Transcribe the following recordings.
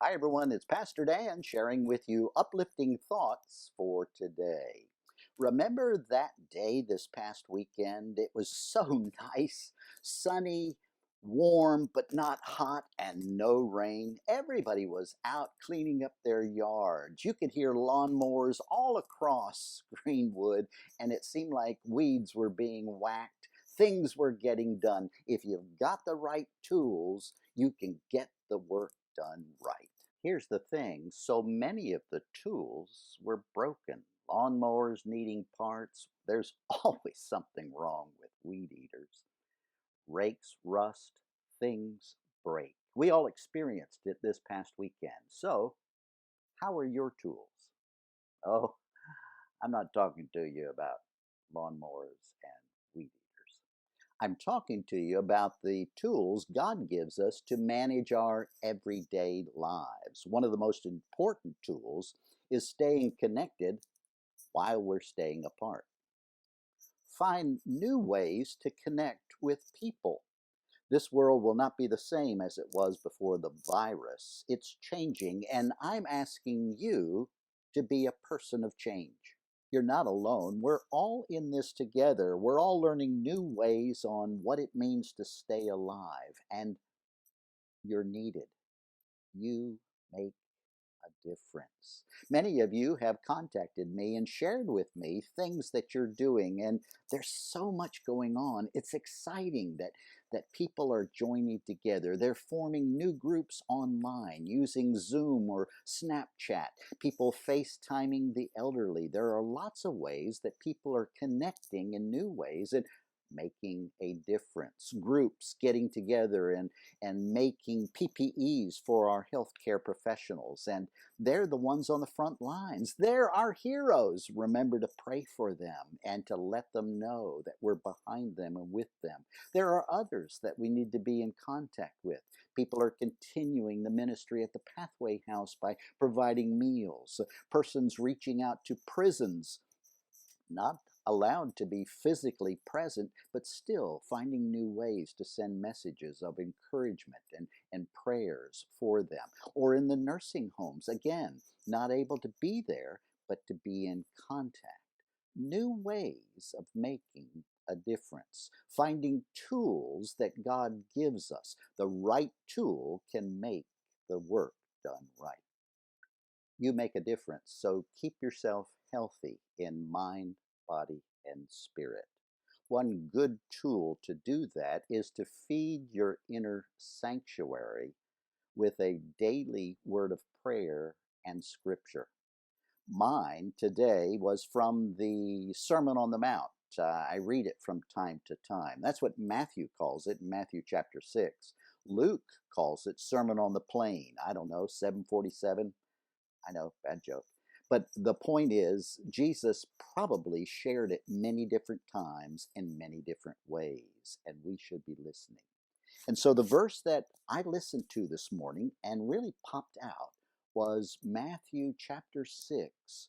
Hi, everyone. It's Pastor Dan sharing with you uplifting thoughts for today. Remember that day this past weekend? It was so nice, sunny, warm, but not hot, and no rain. Everybody was out cleaning up their yards. You could hear lawnmowers all across Greenwood, and it seemed like weeds were being whacked. Things were getting done. If you've got the right tools, you can get the work done right. Here's the thing, so many of the tools were broken. Lawnmowers needing parts. There's always something wrong with weed eaters. Rakes rust, things break. We all experienced it this past weekend. So, how are your tools? Oh, I'm not talking to you about lawnmowers and weed eaters. I'm talking to you about the tools God gives us to manage our everyday lives. One of the most important tools is staying connected while we're staying apart. Find new ways to connect with people. This world will not be the same as it was before the virus. It's changing, and I'm asking you to be a person of change. You're not alone. We're all in this together. We're all learning new ways on what it means to stay alive, and you're needed. You make a difference. Many of you have contacted me and shared with me things that you're doing, and there's so much going on. It's exciting that people are joining together. They're forming new groups online using Zoom or Snapchat, people FaceTiming the elderly. There are lots of ways that people are connecting in new ways and making a difference. Groups getting together and making PPEs for our healthcare professionals. And they're the ones on the front lines. They're our heroes. Remember to pray for them and to let them know that we're behind them and with them. There are others that we need to be in contact with. People are continuing the ministry at the Pathway House by providing meals. Persons reaching out to prisons, not allowed to be physically present, but still finding new ways to send messages of encouragement and prayers for them. Or in the nursing homes, again, not able to be there, but to be in contact. New ways of making a difference. Finding tools that God gives us. The right tool can make the work done right. You make a difference, so keep yourself healthy in mind, body, and spirit. One good tool to do that is to feed your inner sanctuary with a daily word of prayer and scripture. Mine today was from the Sermon on the Mount. I read it from time to time. That's what Matthew calls it in Matthew chapter 6. Luke calls it Sermon on the Plain. I don't know, 747. I know, bad joke. But the point is, Jesus probably shared it many different times in many different ways, and we should be listening. And so the verse that I listened to this morning and really popped out was Matthew chapter 6,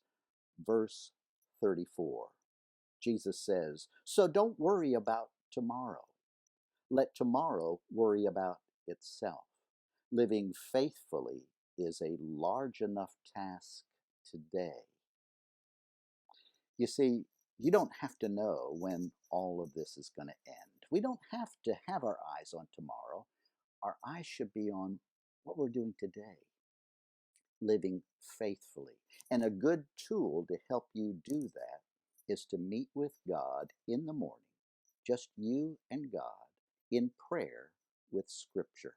verse 34. Jesus says, "So don't worry about tomorrow. Let tomorrow worry about itself. Living faithfully is a large enough task today." You see, you don't have to know when all of this is going to end. We don't have to have our eyes on tomorrow. Our eyes should be on what we're doing today, living faithfully. And a good tool to help you do that is to meet with God in the morning, just you and God, in prayer with Scripture.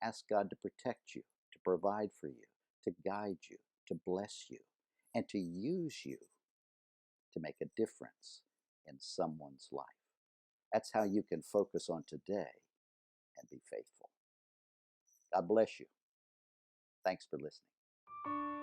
Ask God to protect you, to provide for you, to guide you, to bless you, and to use you to make a difference in someone's life. That's how you can focus on today and be faithful. God bless you. Thanks for listening.